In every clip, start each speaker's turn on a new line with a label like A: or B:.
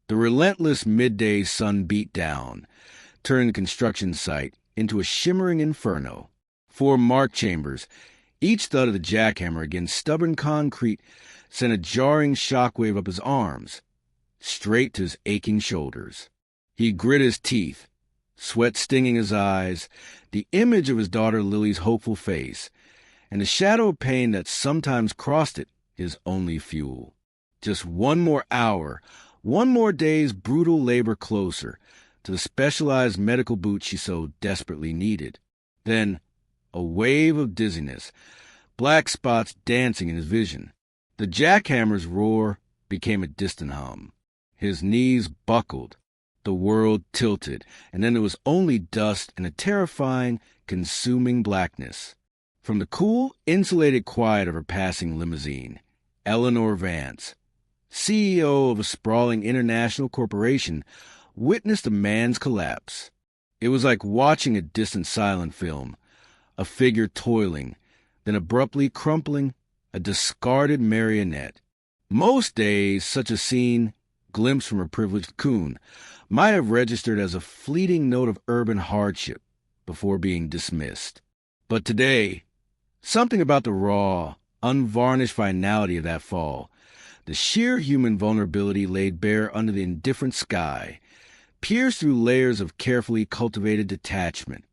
A: The relentless midday sun beat down, turning the construction site into a shimmering inferno. 4 mark chambers, each thud of the jackhammer against stubborn concrete, sent a jarring shockwave up his arms, straight to his aching shoulders. He grit his teeth, sweat stinging his eyes, the image of his daughter Lily's hopeful face, and the shadow of pain that sometimes crossed it, his only fuel. Just one more hour, one more day's brutal labor closer to the specialized medical boot she so desperately needed. Then, a wave of dizziness, black spots dancing in his vision. The jackhammer's roar became a distant hum. His knees buckled, the world tilted, and then there was only dust and a terrifying, consuming blackness. From the cool, insulated quiet of her passing limousine, Eleanor Vance, CEO of a sprawling international corporation, witnessed a man's collapse. It was like watching a distant silent film, a figure toiling, then abruptly crumpling, a discarded marionette. Most days, such a scene, glimpsed from a privileged coon, might have registered as a fleeting note of urban hardship before being dismissed. But today, something about the raw, unvarnished finality of that fall, the sheer human vulnerability laid bare under the indifferent sky, pierced through layers of carefully cultivated detachment.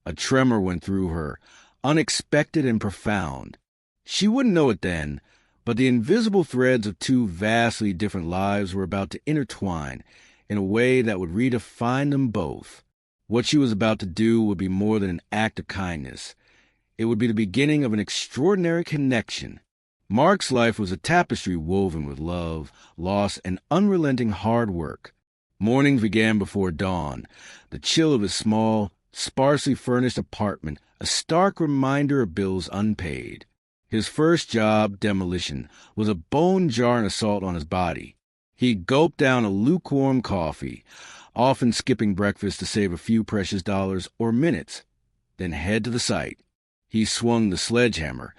A: A tremor went through her, unexpected and profound. She wouldn't know it then, but the invisible threads of 2 vastly different lives were about to intertwine in a way that would redefine them both. What she was about to do would be more than an act of kindness. It would be the beginning of an extraordinary connection. Mark's life was a tapestry woven with love, loss, and unrelenting hard work. Mornings began before dawn, the chill of his small, sparsely furnished apartment a stark reminder of bills unpaid. His first job, demolition, was a bone-jarring assault on his body. He gulped down a lukewarm coffee, often skipping breakfast to save a few precious dollars or minutes, then head to the site. He swung the sledgehammer,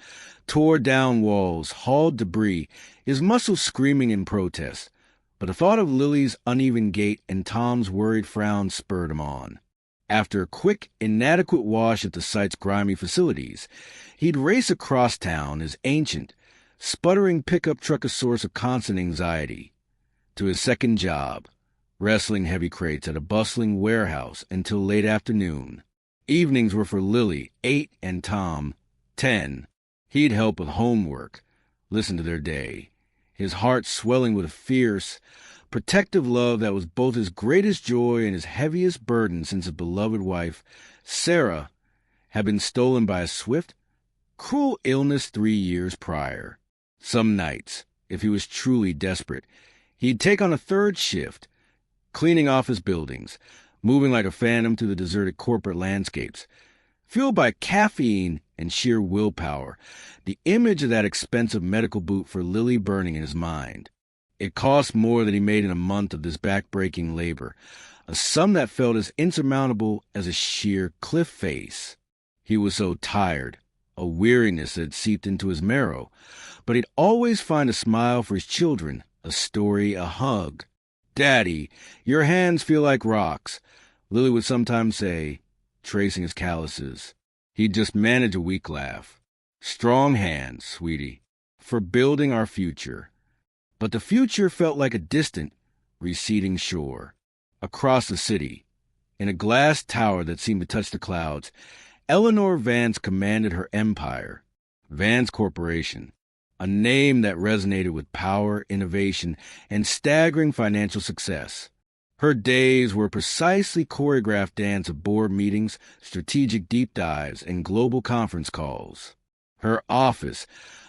A: tore down walls, hauled debris, his muscles screaming in protest. But the thought of Lily's uneven gait and Tom's worried frown spurred him on. After a quick, inadequate wash at the site's grimy facilities, he'd race across town, his ancient, sputtering pickup truck a source of constant anxiety, to his second job, wrestling heavy crates at a bustling warehouse until late afternoon. Evenings were for Lily, 8, and Tom, 10. He'd help with homework, listen to their day, his heart swelling with a fierce, protective love that was both his greatest joy and his heaviest burden since his beloved wife, Sarah, had been stolen by a swift, cruel illness 3 years prior. Some nights, if he was truly desperate, he'd take on a 3rd shift, cleaning office buildings, moving like a phantom through the deserted corporate landscapes. Fueled by caffeine and sheer willpower, the image of that expensive medical boot for Lily burning in his mind. It cost more than he made in a month of this back-breaking labor, a sum that felt as insurmountable as a sheer cliff face. He was so tired, a weariness that had seeped into his marrow, but he'd always find a smile for his children, a story, a hug. "Daddy, your hands feel like rocks," Lily would sometimes say, tracing his calluses. He'd just manage a weak laugh. "Strong hands, sweetie, for building our future." But the future felt like a distant, receding shore. Across the city, in a glass tower that seemed to touch the clouds, Eleanor Vance commanded her empire. Vance Corporation, a name that resonated with power, innovation, and staggering financial success. Her days were a precisely choreographed dance of board meetings, strategic deep dives, and global conference calls. Her office,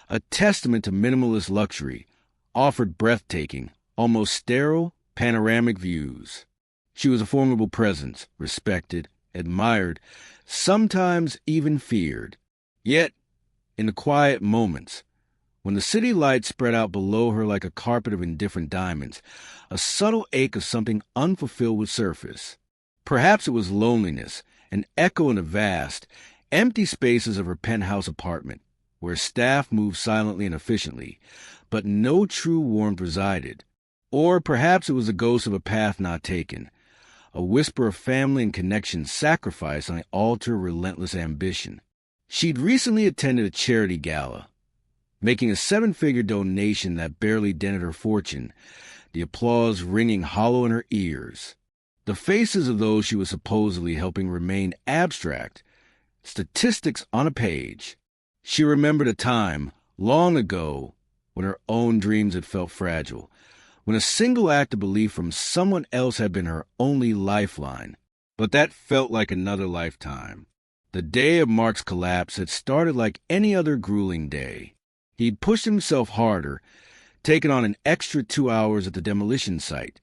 A: a testament to minimalist luxury, offered breathtaking, almost sterile, panoramic views. She was a formidable presence, respected, admired, sometimes even feared. Yet, in the quiet moments, when the city lights spread out below her like a carpet of indifferent diamonds, a subtle ache of something unfulfilled would surface. Perhaps it was loneliness, an echo in the vast, empty spaces of her penthouse apartment, where staff moved silently and efficiently, but no true warmth resided. Or perhaps it was the ghost of a path not taken, a whisper of family and connection sacrificed on the altar of relentless ambition. She'd recently attended a charity gala, making a 7-figure donation that barely dented her fortune, the applause ringing hollow in her ears. The faces of those she was supposedly helping remained abstract, statistics on a page. She remembered a time, long ago, when her own dreams had felt fragile, when a single act of belief from someone else had been her only lifeline. But that felt like another lifetime. The day of Mark's collapse had started like any other grueling day. He'd pushed himself harder, taken on an extra 2 hours at the demolition site,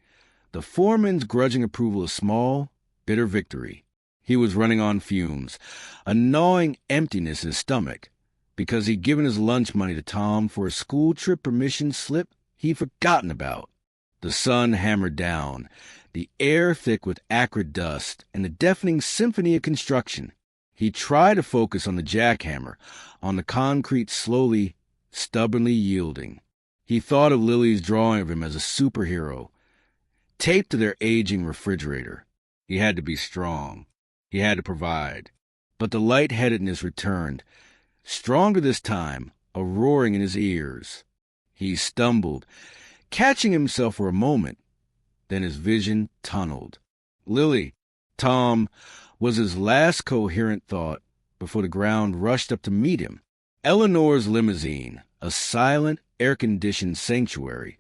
A: the foreman's grudging approval a small, bitter victory. He was running on fumes, a gnawing emptiness in his stomach, because he'd given his lunch money to Tom for a school trip permission slip he'd forgotten about. The sun hammered down, the air thick with acrid dust, and the deafening symphony of construction. He tried to focus on the jackhammer, on the concrete slowly, stubbornly yielding. He thought of Lily's drawing of him as a superhero, taped to their aging refrigerator. He had to be strong. He had to provide. But the lightheadedness returned, stronger this time, a roaring in his ears. He stumbled, catching himself for a moment. Then his vision tunneled. Lily, Tom, was his last coherent thought before the ground rushed up to meet him. Eleanor's limousine, a silent, air-conditioned sanctuary,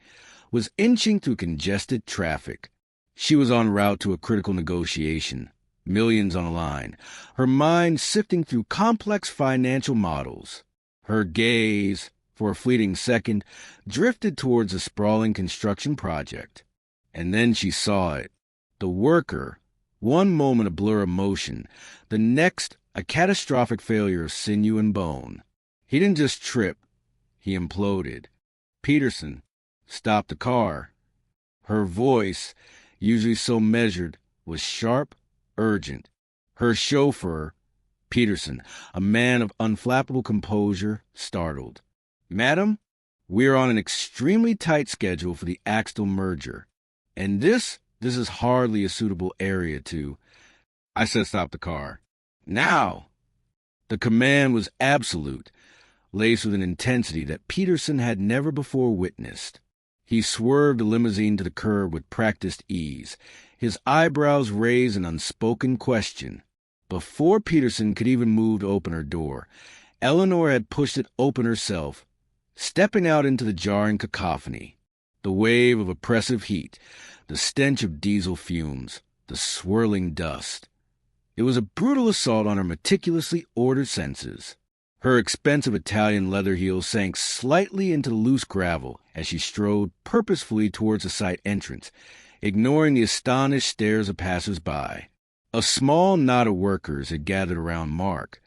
A: was inching through congested traffic. She was en route to a critical negotiation, millions on the line, her mind sifting through complex financial models. Her gaze, for a fleeting second, drifted towards a sprawling construction project. And then she saw it. The worker, one moment a blur of motion, the next a catastrophic failure of sinew and bone. He didn't just trip, he imploded. Peterson, stop the car. Her voice, usually so measured, was sharp, urgent. Her chauffeur, Peterson, a man of unflappable composure, startled. Madam, we're on an extremely tight schedule for the Axtell merger, and this is hardly a suitable area to... I said stop the car. Now! The command was absolute, laced with an intensity that Peterson had never before witnessed. He swerved the limousine to the curb with practiced ease, his eyebrows raised in unspoken question. Before Peterson could even move to open her door, Eleanor had pushed it open herself, stepping out into the jarring cacophony. The wave of oppressive heat, the stench of diesel fumes, the swirling dust. It was a brutal assault on her meticulously ordered senses. Her expensive Italian leather heels sank slightly into the loose gravel as she strode purposefully towards the site entrance, ignoring the astonished stares of passers-by. A small knot of workers had gathered around Mark,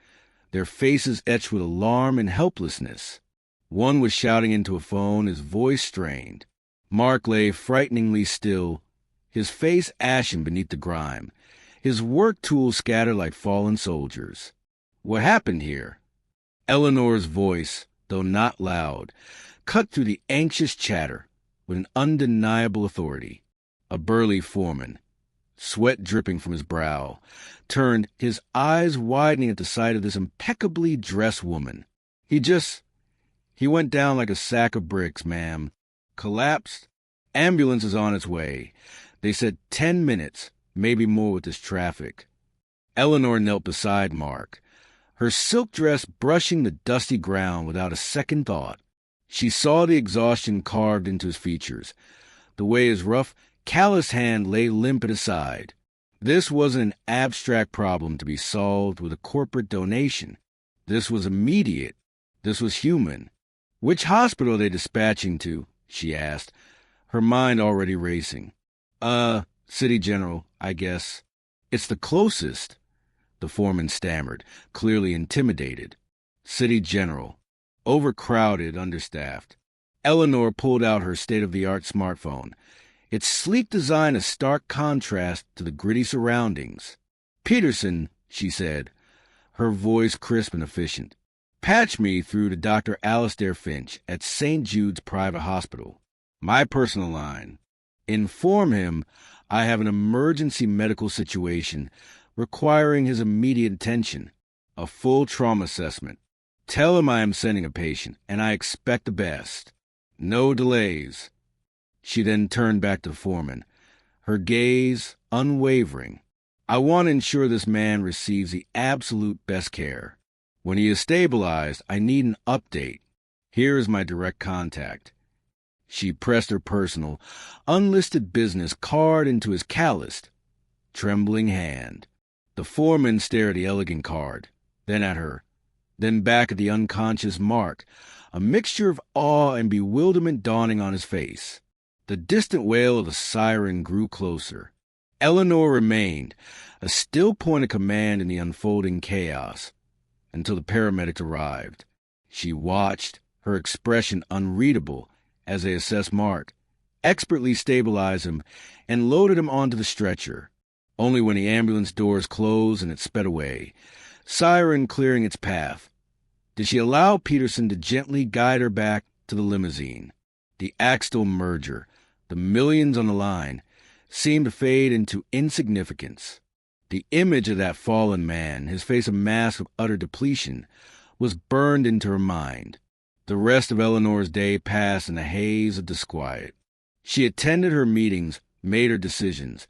A: their faces etched with alarm and helplessness. One was shouting into a phone, his voice strained. Mark lay frighteningly still, his face ashen beneath the grime, his work tools scattered like fallen soldiers. What happened here? Eleanor's voice, though not loud, cut through the anxious chatter with an undeniable authority. A burly foreman, sweat dripping from his brow, turned, his eyes widening at the sight of this impeccably dressed woman. He went down like a sack of bricks, ma'am. Collapsed. Ambulance is on its way. They said 10 minutes, maybe more with this traffic. Eleanor knelt beside Mark, her silk dress brushing the dusty ground without a second thought. She saw the exhaustion carved into his features, the way his rough, callous hand lay limp at his side. This wasn't an abstract problem to be solved with a corporate donation. This was immediate. This was human. Which hospital are they dispatching to? She asked, her mind already racing. City General, I guess. It's the closest, the foreman stammered, clearly intimidated. City General. Overcrowded, understaffed. Eleanor pulled out her state-of-the-art smartphone, its sleek design a stark contrast to the gritty surroundings. Peterson, she said, her voice crisp and efficient. Patch me through to Dr. Alistair Finch at St. Jude's Private Hospital. My personal line. Inform him I have an emergency medical situation requiring his immediate attention, a full trauma assessment. Tell him I am sending a patient, and I expect the best. No delays." She then turned back to the foreman, her gaze unwavering. "I want to ensure this man receives the absolute best care. When he is stabilized, I need an update. Here is my direct contact." She pressed her personal, unlisted business card into his calloused, trembling hand. The foreman stared at the elegant card, then at her, then back at the unconscious Mark, a mixture of awe and bewilderment dawning on his face. The distant wail of the siren grew closer. Eleanor remained, a still point of command in the unfolding chaos, until the paramedics arrived. She watched, her expression unreadable, as they assessed Mark, expertly stabilized him, and loaded him onto the stretcher. Only when the ambulance doors closed and it sped away, siren clearing its path, did she allow Peterson to gently guide her back to the limousine. The Axtell merger, the millions on the line, seemed to fade into insignificance. The image of that fallen man, his face a mask of utter depletion, was burned into her mind. The rest of Eleanor's day passed in a haze of disquiet. She attended her meetings, made her decisions,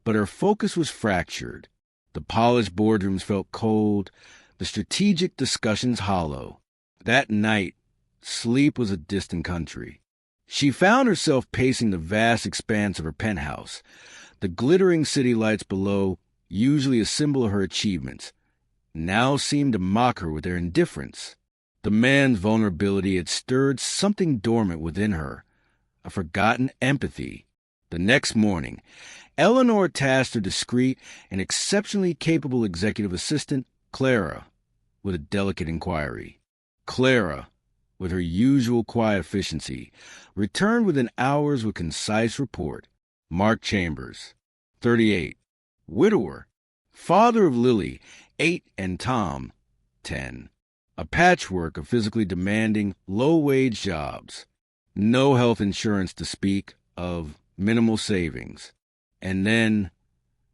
A: but her focus was fractured. The polished boardrooms felt cold, the strategic discussions hollow. That night, sleep was a distant country. She found herself pacing the vast expanse of her penthouse, the glittering city lights below, usually a symbol of her achievements, now seemed to mock her with their indifference. The man's vulnerability had stirred something dormant within her, a forgotten empathy. The next morning, Eleanor tasked her discreet and exceptionally capable executive assistant, Clara, with a delicate inquiry. Clara, with her usual quiet efficiency, returned within hours with concise report. Mark Chambers, 38, widower, father of Lily, 8, and Tom, 10. A patchwork of physically demanding, low-wage jobs. No health insurance to speak of, minimal savings. And then,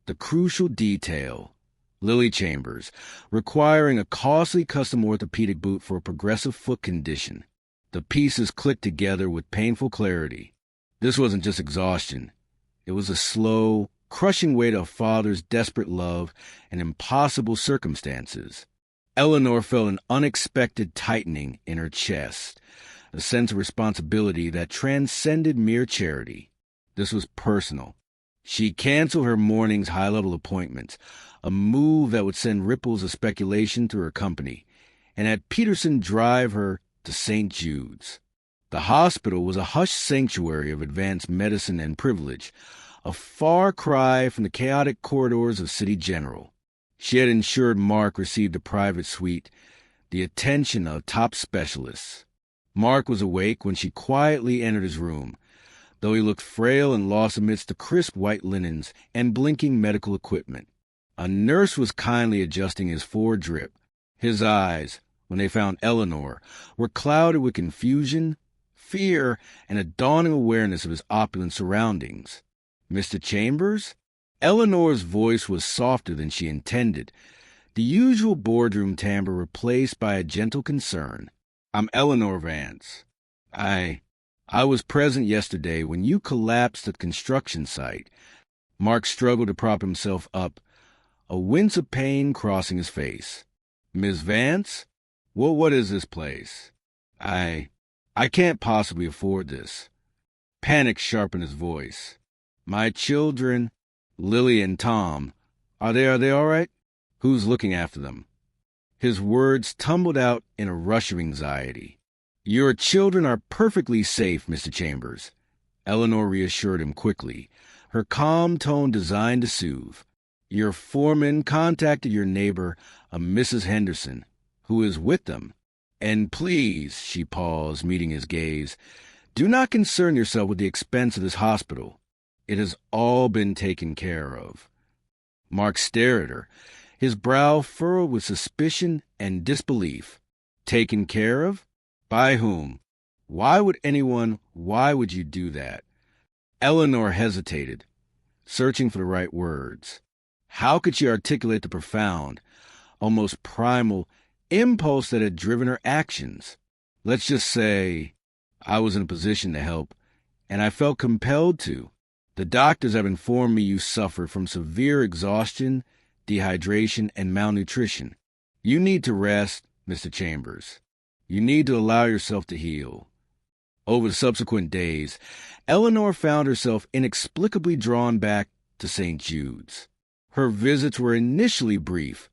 A: the crucial detail, Lily Chambers, requiring a costly custom orthopedic boot for a progressive foot condition. The pieces clicked together with painful clarity. This wasn't just exhaustion. It was a slow, crushing weight of a father's desperate love and impossible circumstances. Eleanor felt an unexpected tightening in her chest, a sense of responsibility that transcended mere charity. This was personal. She canceled her morning's high-level appointments, a move that would send ripples of speculation through her company, and had Peterson drive her to St. Jude's. The hospital was a hushed sanctuary of advanced medicine and privilege, a far cry from the chaotic corridors of City General. She had ensured Mark received a private suite, the attention of top specialists. Mark was awake when she quietly entered his room, though he looked frail and lost amidst the crisp white linens and blinking medical equipment. A nurse was kindly adjusting his forward drip. His eyes, when they found Eleanor, were clouded with confusion, fear, and a dawning awareness of his opulent surroundings. "Mr. Chambers?" Eleanor's voice was softer than she intended, the usual boardroom timbre replaced by a gentle concern. "I'm Eleanor Vance. I was present yesterday when you collapsed at the construction site." Mark struggled to prop himself up, a wince of pain crossing his face. "Miss Vance? What is this place? I can't possibly afford this." Panic sharpened his voice. "My children, Lily and Tom, are they all right? Who's looking after them?" His words tumbled out in a rush of anxiety. "Your children are perfectly safe, Mr. Chambers," Eleanor reassured him quickly, her calm tone designed to soothe. "Your foreman contacted your neighbor, a Mrs. Henderson, who is with them. And please," she paused, meeting his gaze, "do not concern yourself with the expense of this hospital. It has all been taken care of." Mark stared at her, his brow furrowed with suspicion and disbelief. "Taken care of? By whom? Why would you do that?" Eleanor hesitated, searching for the right words. How could she articulate the profound, almost primal impulse that had driven her actions? Let's just say I was in a position to help, and I felt compelled to. The doctors have informed me you suffer from severe exhaustion, dehydration, and malnutrition. You need to rest, Mr. Chambers. You need to allow yourself to heal. Over the subsequent days, Eleanor found herself inexplicably drawn back to St. Jude's. Her visits were initially brief,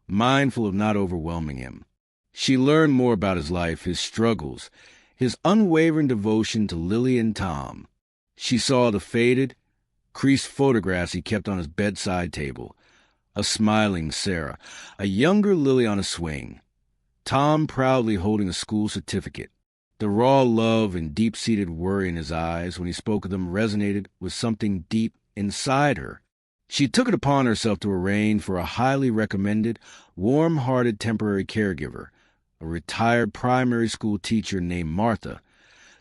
A: mindful of not overwhelming him. She learned more about his life, his struggles, his unwavering devotion to Lily and Tom. She saw the faded, creased photographs he kept on his bedside table, a smiling Sarah, a younger Lily on a swing, Tom proudly holding a school certificate. The raw love and deep-seated worry in his eyes when he spoke of them resonated with something deep inside her. She took it upon herself to arrange for a highly recommended, warm-hearted temporary caregiver, a retired primary school teacher named Martha,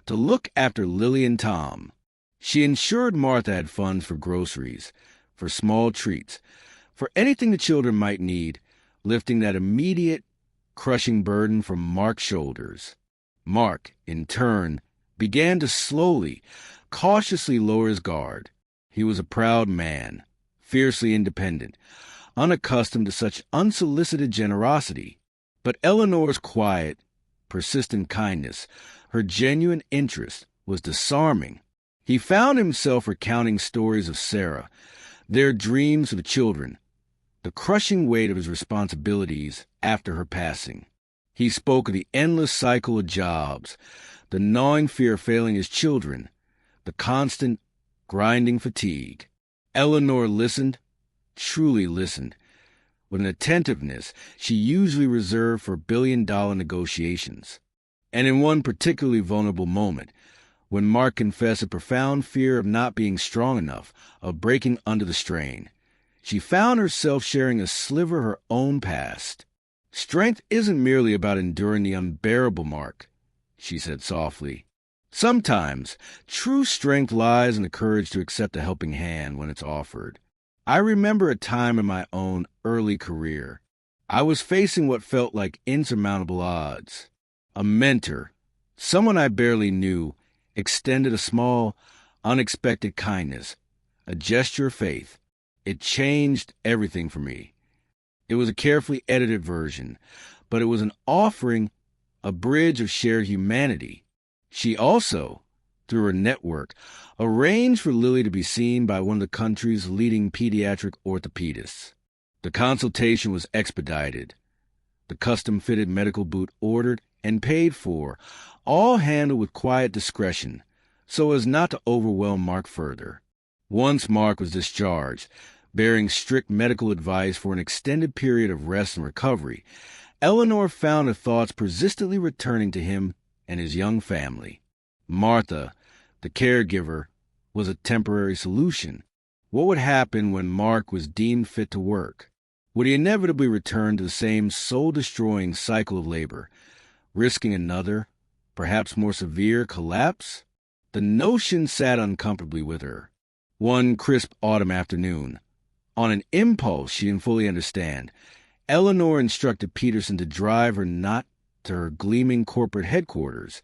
A: to look after Lily and Tom. She ensured Martha had funds for groceries, for small treats, for anything the children might need, lifting that immediate, crushing burden from Mark's shoulders. Mark, in turn, began to slowly, cautiously lower his guard. He was a proud man, fiercely independent, unaccustomed to such unsolicited generosity. But Eleanor's quiet, persistent kindness, her genuine interest, was disarming. He found himself recounting stories of Sarah, their dreams for the children, the crushing weight of his responsibilities after her passing. He spoke of the endless cycle of jobs, the gnawing fear of failing his children, the constant, grinding fatigue. Eleanor listened, truly listened, with an attentiveness she usually reserved for billion-dollar negotiations. And in one particularly vulnerable moment, when Mark confessed a profound fear of not being strong enough, of breaking under the strain, she found herself sharing a sliver of her own past. "Strength isn't merely about enduring the unbearable, Mark," she said softly. "Sometimes true strength lies in the courage to accept a helping hand when it's offered. I remember a time in my own early career. I was facing what felt like insurmountable odds. A mentor, someone I barely knew, extended a small, unexpected kindness, a gesture of faith. It changed everything for me. It was a carefully edited version, but it was an offering, a bridge of shared humanity. She also, through her network, arranged for Lily to be seen by one of the country's leading pediatric orthopedists. The consultation was expedited, the custom-fitted medical boot ordered and paid for, all handled with quiet discretion, so as not to overwhelm Mark further. Once Mark was discharged, bearing strict medical advice for an extended period of rest and recovery, Eleanor found her thoughts persistently returning to him and his young family. Martha, the caregiver, was a temporary solution. What would happen when Mark was deemed fit to work? Would he inevitably return to the same soul-destroying cycle of labor, risking another, perhaps more severe, collapse? The notion sat uncomfortably with her. One crisp autumn afternoon, on an impulse she didn't fully understand, Eleanor instructed Peterson to drive her not to her gleaming corporate headquarters,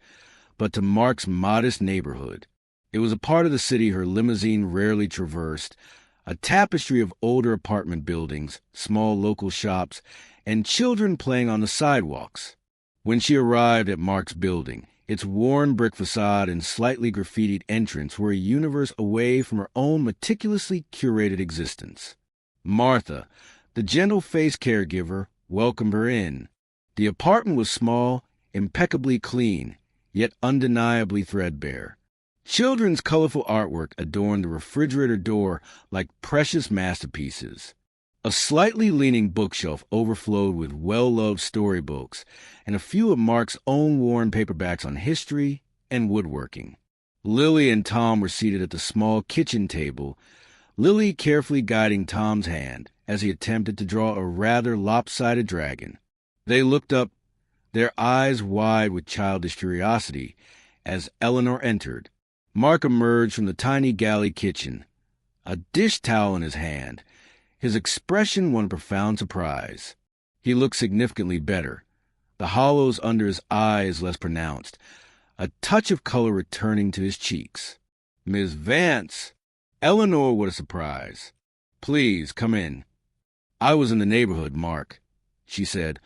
A: but to Mark's modest neighborhood. It was a part of the city her limousine rarely traversed, a tapestry of older apartment buildings, small local shops, and children playing on the sidewalks. When she arrived at Mark's building, its worn brick facade and slightly graffitied entrance were a universe away from her own meticulously curated existence. Martha, the gentle-faced caregiver, welcomed her in. The apartment was small, impeccably clean, yet undeniably threadbare. Children's colorful artwork adorned the refrigerator door like precious masterpieces. A slightly leaning bookshelf overflowed with well-loved storybooks and a few of Mark's own worn paperbacks on history and woodworking. Lily and Tom were seated at the small kitchen table, Lily carefully guiding Tom's hand as he attempted to draw a rather lopsided dragon. They looked up, their eyes wide with childish curiosity, as Eleanor entered. Mark emerged from the tiny galley kitchen, a dish towel in his hand, his expression one of profound surprise. He looked significantly better, the hollows under his eyes less pronounced, a touch of color returning to his cheeks. "Miss Vance!" Eleanor, what a surprise. "Please, come in." "I was in the neighborhood, Mark," she said,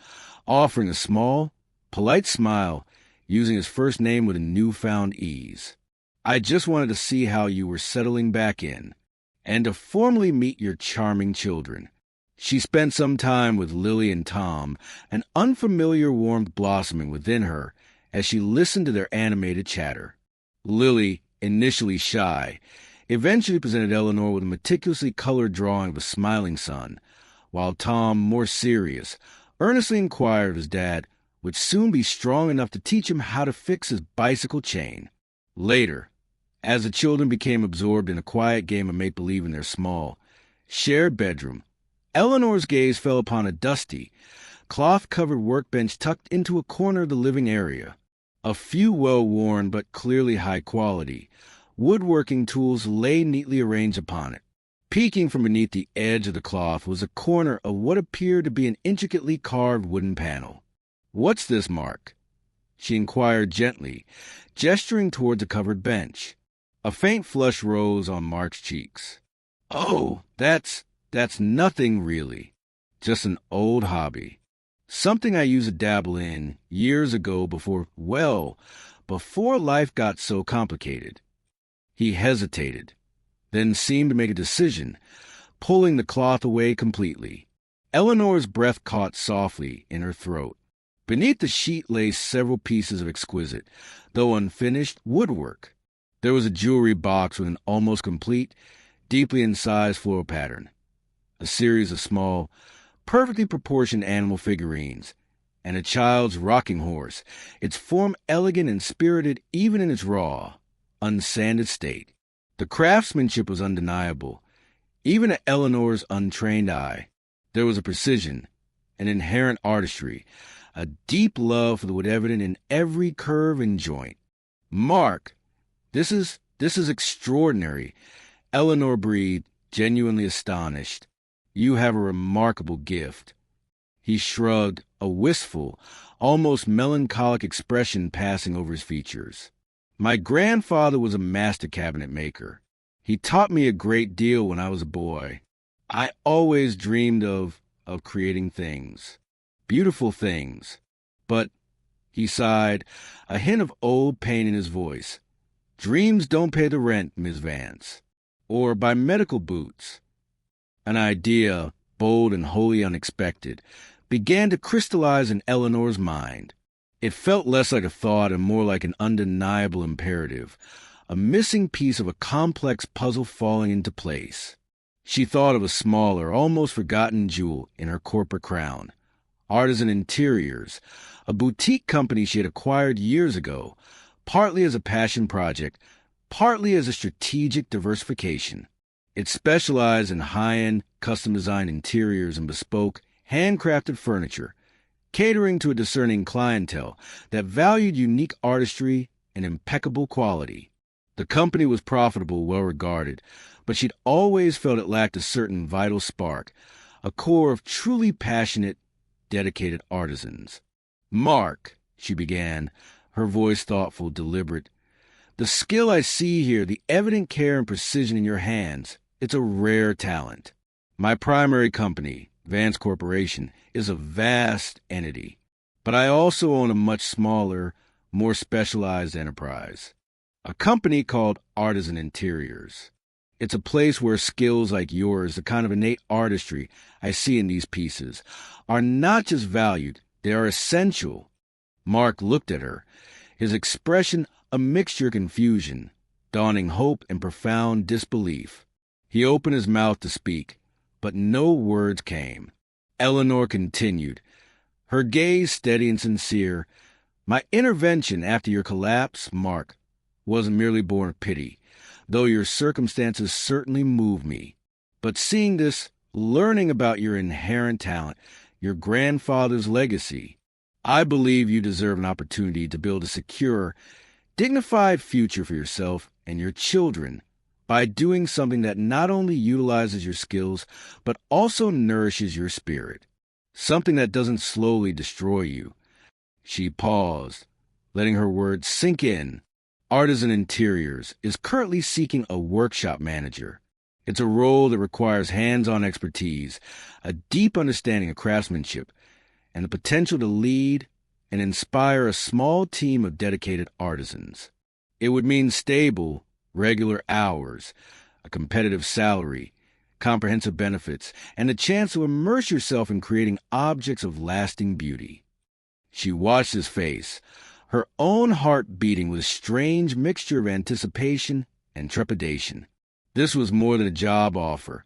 A: offering a small, polite smile, using his first name with a newfound ease. "I just wanted to see how you were settling back in, and to formally meet your charming children." She spent some time with Lily and Tom, an unfamiliar warmth blossoming within her as she listened to their animated chatter. Lily, initially shy, eventually presented Eleanor with a meticulously colored drawing of a smiling sun, while Tom, more serious, earnestly inquired of his dad would soon be strong enough to teach him how to fix his bicycle chain. Later, as the children became absorbed in a quiet game of make-believe in their small, shared bedroom, Eleanor's gaze fell upon a dusty, cloth-covered workbench tucked into a corner of the living area. A few well-worn but clearly high-quality woodworking tools lay neatly arranged upon it. Peeking from beneath the edge of the cloth was a corner of what appeared to be an intricately carved wooden panel. "What's this, Mark?" she inquired gently, gesturing toward the covered bench. A faint flush rose on Mark's cheeks. "Oh, that's nothing really. Just an old hobby. Something I used to dabble in years ago before life got so complicated." He hesitated, then seemed to make a decision, pulling the cloth away completely. Eleanor's breath caught softly in her throat. Beneath the sheet lay several pieces of exquisite, though unfinished, woodwork. There was a jewelry box with an almost complete, deeply incised floral pattern, a series of small, perfectly proportioned animal figurines, and a child's rocking horse, its form elegant and spirited even in its raw, unsanded state. The craftsmanship was undeniable, even to Eleanor's untrained eye. There was a precision, an inherent artistry, a deep love for the wood evident in every curve and joint. "Mark, this is extraordinary," Eleanor breathed, genuinely astonished. "You have a remarkable gift." He shrugged, a wistful, almost melancholic expression passing over his features. "My grandfather was a master cabinet maker. He taught me a great deal when I was a boy. I always dreamed of creating things, beautiful things. But," he sighed, a hint of old pain in his voice, "dreams don't pay the rent, Miss Vance. Or buy medical boots." An idea, bold and wholly unexpected, began to crystallize in Eleanor's mind. It felt less like a thought and more like an undeniable imperative, a missing piece of a complex puzzle falling into place. She thought of a smaller, almost forgotten jewel in her corporate crown. Artisan Interiors, a boutique company she had acquired years ago, partly as a passion project, partly as a strategic diversification. It specialized in high-end, custom-designed interiors and bespoke, handcrafted furniture, catering to a discerning clientele that valued unique artistry and impeccable quality. The company was profitable, well-regarded, but she'd always felt it lacked a certain vital spark, a core of truly passionate, dedicated artisans. "Mark," she began, her voice thoughtful, deliberate, "the skill I see here, the evident care and precision in your hands, it's a rare talent. My primary company, Vance Corporation, is a vast entity, but I also own a much smaller, more specialized enterprise, a company called Artisan Interiors. It's a place where skills like yours, the kind of innate artistry I see in these pieces, are not just valued, they are essential." Mark looked at her, his expression a mixture of confusion, dawning hope, and profound disbelief. He opened his mouth to speak, but no words came. Eleanor continued, her gaze steady and sincere. "My intervention after your collapse, Mark, wasn't merely born of pity, though your circumstances certainly moved me. But seeing this, learning about your inherent talent, your grandfather's legacy, I believe you deserve an opportunity to build a secure, dignified future for yourself and your children by doing something that not only utilizes your skills, but also nourishes your spirit. Something that doesn't slowly destroy you. She paused, letting her words sink in. Artisan Interiors is currently seeking a workshop manager. It's a role that requires hands-on expertise, a deep understanding of craftsmanship, and the potential to lead and inspire a small team of dedicated artisans. It would mean stable, regular hours, a competitive salary, comprehensive benefits, and the chance to immerse yourself in creating objects of lasting beauty. She watched his face, her own heart beating with a strange mixture of anticipation and trepidation. This was more than a job offer.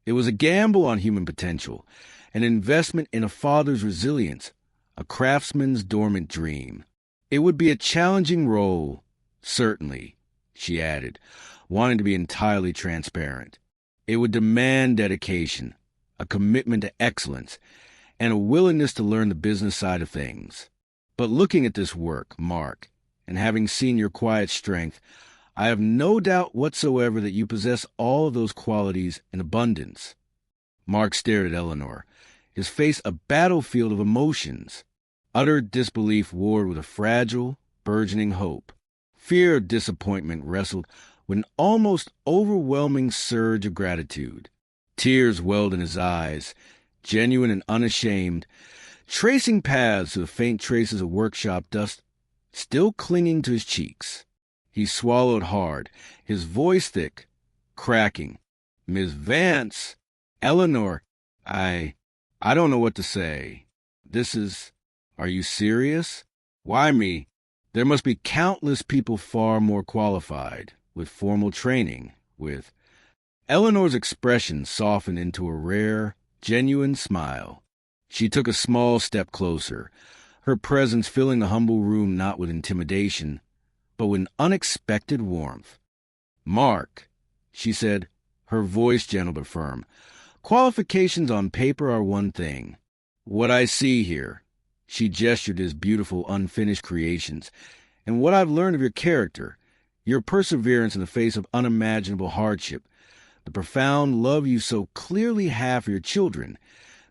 A: It was a gamble on human potential, an investment in a father's resilience, a craftsman's dormant dream. It would be a challenging role, certainly, she added, wanting to be entirely transparent. It would demand dedication, a commitment to excellence, and a willingness to learn the business side of things. But looking at this work, Mark, and having seen your quiet strength, I have no doubt whatsoever that you possess all of those qualities in abundance. Mark stared at Eleanor, his face a battlefield of emotions. Utter disbelief warred with a fragile, burgeoning hope. Fear of disappointment wrestled with an almost overwhelming surge of gratitude. Tears welled in his eyes, genuine and unashamed, tracing paths to the faint traces of workshop dust still clinging to his cheeks. He swallowed hard, his voice thick, cracking. "Miss Vance, Eleanor, I don't know what to say. Are you serious? Why me? There must be countless people far more qualified, with formal training, with..." Eleanor's expression softened into a rare, genuine smile. She took a small step closer, her presence filling the humble room not with intimidation, but with an unexpected warmth. "Mark," she said, her voice gentle but firm, "qualifications on paper are one thing. What I see here," she gestured his beautiful, unfinished creations, "and what I've learned of your character, your perseverance in the face of unimaginable hardship, the profound love you so clearly have for your children,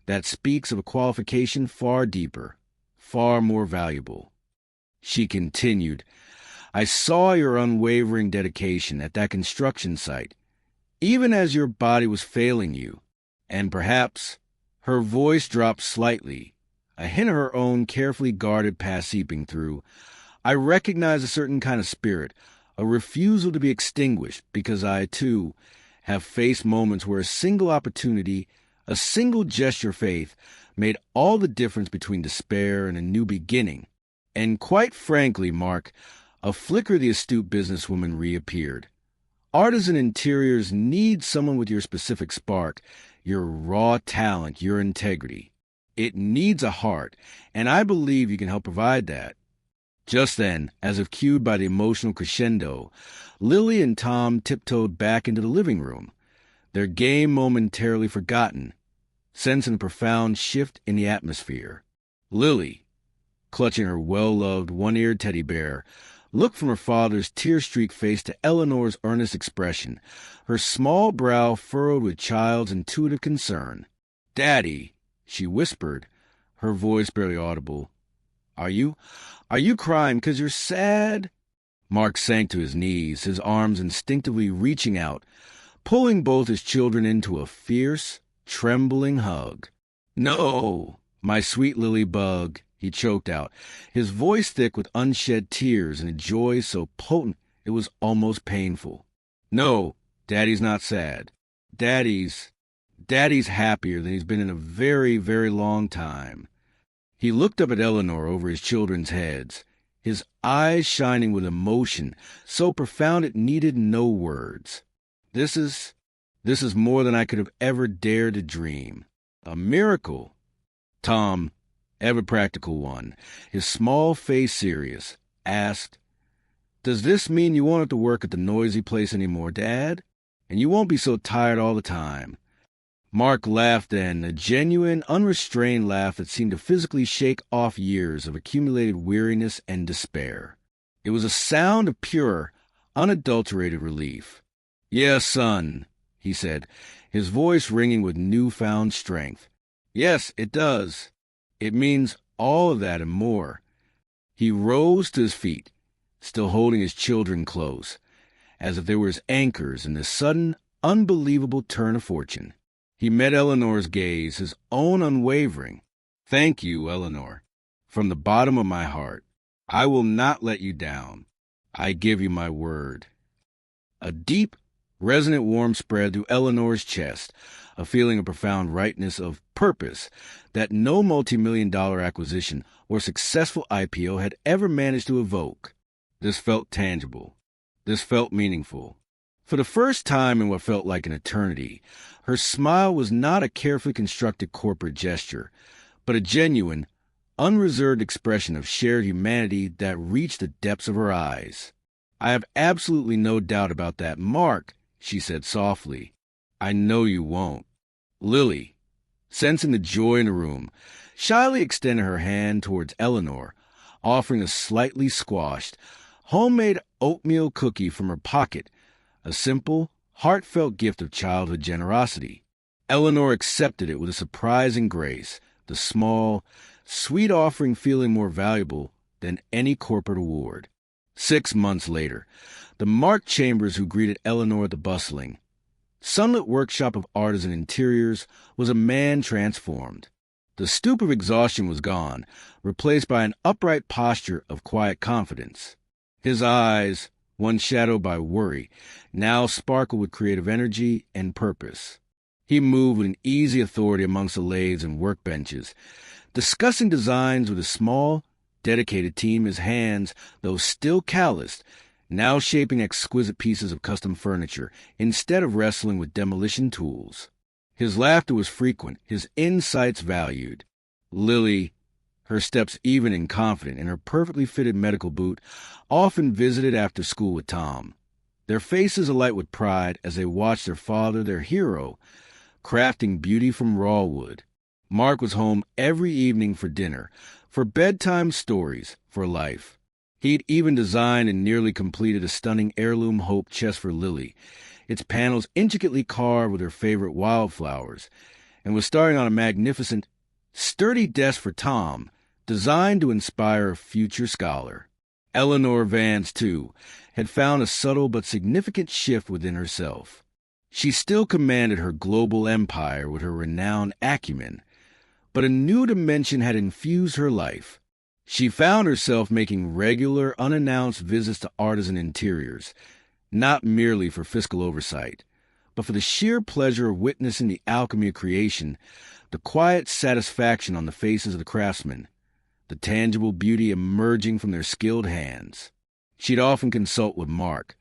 A: that speaks of a qualification far deeper, far more valuable." She continued, "I saw your unwavering dedication at that construction site, even as your body was failing you, and perhaps," her voice dropped slightly, a hint of her own carefully guarded past seeping through, "I recognize a certain kind of spirit, a refusal to be extinguished, because I, too, have faced moments where a single opportunity, a single gesture of faith, made all the difference between despair and a new beginning. And quite frankly, Mark, a flicker of the astute businesswoman reappeared. Artisan Interiors need someone with your specific spark, your raw talent, your integrity. It needs a heart, and I believe you can help provide that." Just then, as if cued by the emotional crescendo, Lily and Tom tiptoed back into the living room, their game momentarily forgotten, sensing a profound shift in the atmosphere. Lily, clutching her well-loved, one-eared teddy bear, looked from her father's tear-streaked face to Eleanor's earnest expression, her small brow furrowed with child's intuitive concern. "Daddy," she whispered, her voice barely audible, Are you crying 'cause you're sad?" Mark sank to his knees, his arms instinctively reaching out, pulling both his children into a fierce, trembling hug. "No, my sweet Lily bug," he choked out, his voice thick with unshed tears and a joy so potent it was almost painful. "No, Daddy's not sad. Daddy's happier than he's been in a very, very long time." He looked up at Eleanor over his children's heads, his eyes shining with emotion so profound it needed no words. This is more than I could have ever dared to dream. A miracle." Tom, ever practical one, his small face serious, asked, "Does this mean you won't have to work at the noisy place anymore, Dad? And you won't be so tired all the time?" Mark laughed then, a genuine, unrestrained laugh that seemed to physically shake off years of accumulated weariness and despair. It was a sound of pure, unadulterated relief. "Yes, son," he said, his voice ringing with newfound strength. "Yes, it does. It means all of that and more." He rose to his feet, still holding his children close, as if they were his anchors in this sudden, unbelievable turn of fortune. He met Eleanor's gaze, his own unwavering. "Thank you, Eleanor. From the bottom of my heart. I will not let you down. I give you my word." A deep, resonant warmth spread through Eleanor's chest, a feeling of profound rightness, of purpose, that no multi-million-dollar acquisition or successful IPO had ever managed to evoke. This felt tangible. This felt meaningful. For the first time in what felt like an eternity, her smile was not a carefully constructed corporate gesture, but a genuine, unreserved expression of shared humanity that reached the depths of her eyes. "I have absolutely no doubt about that, Mark," she said softly. "I know you won't." Lily, sensing the joy in the room, shyly extended her hand towards Eleanor, offering a slightly squashed, homemade oatmeal cookie from her pocket, a simple, heartfelt gift of childhood generosity. Eleanor accepted it with a surprising grace, the small, sweet offering feeling more valuable than any corporate award. 6 months later, the Mark Chambers who greeted Eleanor at the bustling, sunlit workshop of artisan interiors was a man transformed. The stoop of exhaustion was gone, replaced by an upright posture of quiet confidence. His eyes, once shadowed by worry, now sparkled with creative energy and purpose. He moved with an easy authority amongst the lathes and workbenches, discussing designs with a small, dedicated team, his hands, though still calloused, now shaping exquisite pieces of custom furniture instead of wrestling with demolition tools. His laughter was frequent, his insights valued. Lily, her steps even and confident, in her perfectly fitted medical boot, often visited after school with Tom, their faces alight with pride as they watched their father, their hero, crafting beauty from raw wood. Mark was home every evening for dinner, for bedtime stories, for life. He'd even designed and nearly completed a stunning heirloom hope chest for Lily, its panels intricately carved with her favorite wildflowers, and was starting on a magnificent, sturdy desk for Tom, designed to inspire a future scholar. Eleanor Vance, too, had found a subtle but significant shift within herself. She still commanded her global empire with her renowned acumen, but a new dimension had infused her life. She found herself making regular, unannounced visits to artisan interiors, not merely for fiscal oversight, but for the sheer pleasure of witnessing the alchemy of creation, the quiet satisfaction on the faces of the craftsmen, the tangible beauty emerging from their skilled hands. She'd often consult with Mark,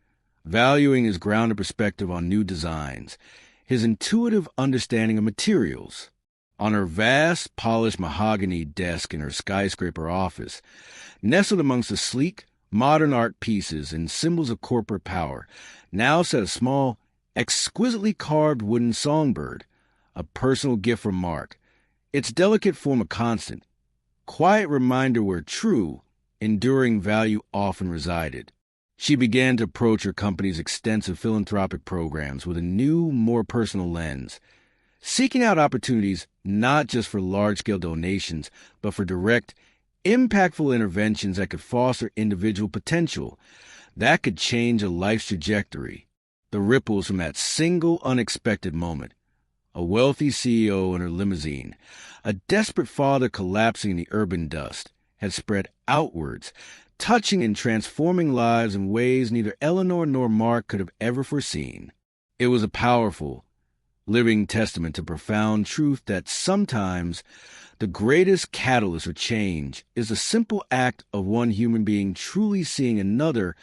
A: valuing his grounded perspective on new designs, his intuitive understanding of materials. On her vast, polished mahogany desk in her skyscraper office, nestled amongst the sleek, modern art pieces and symbols of corporate power, now sat a small, exquisitely carved wooden songbird, a personal gift from Mark, its delicate form a constant, quiet reminder where true, enduring value often resided. She began to approach her company's extensive philanthropic programs with a new, more personal lens, seeking out opportunities not just for large-scale donations, but for direct, impactful interventions that could foster individual potential, that could change a life's trajectory. The ripples from that single unexpected moment, a wealthy CEO in her limousine, a desperate father collapsing in the urban dust, had spread outwards, touching and transforming lives in ways neither Eleanor nor Mark could have ever foreseen. It was a powerful, living testament to profound truth that sometimes the greatest catalyst for change is the simple act of one human being truly seeing another,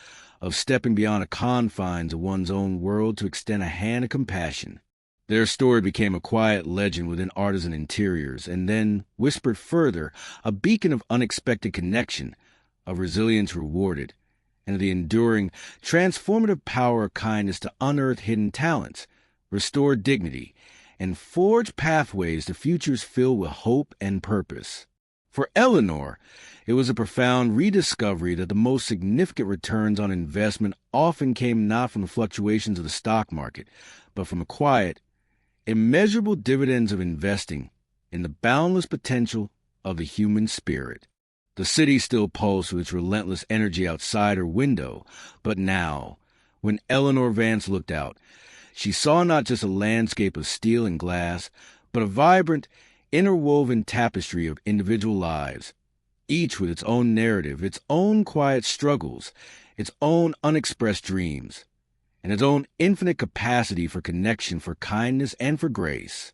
A: of stepping beyond the confines of one's own world to extend a hand of compassion. Their story became a quiet legend within artisan interiors, and then, whispered further, a beacon of unexpected connection, of resilience rewarded, and of the enduring, transformative power of kindness to unearth hidden talents, restore dignity, and forge pathways to futures filled with hope and purpose. For Eleanor, it was a profound rediscovery that the most significant returns on investment often came not from the fluctuations of the stock market, but from the quiet, immeasurable dividends of investing in the boundless potential of the human spirit. The city still pulsed with its relentless energy outside her window, but now, when Eleanor Vance looked out, she saw not just a landscape of steel and glass, but a vibrant, interwoven tapestry of individual lives, each with its own narrative, its own quiet struggles, its own unexpressed dreams, and its own infinite capacity for connection, for kindness, and for grace.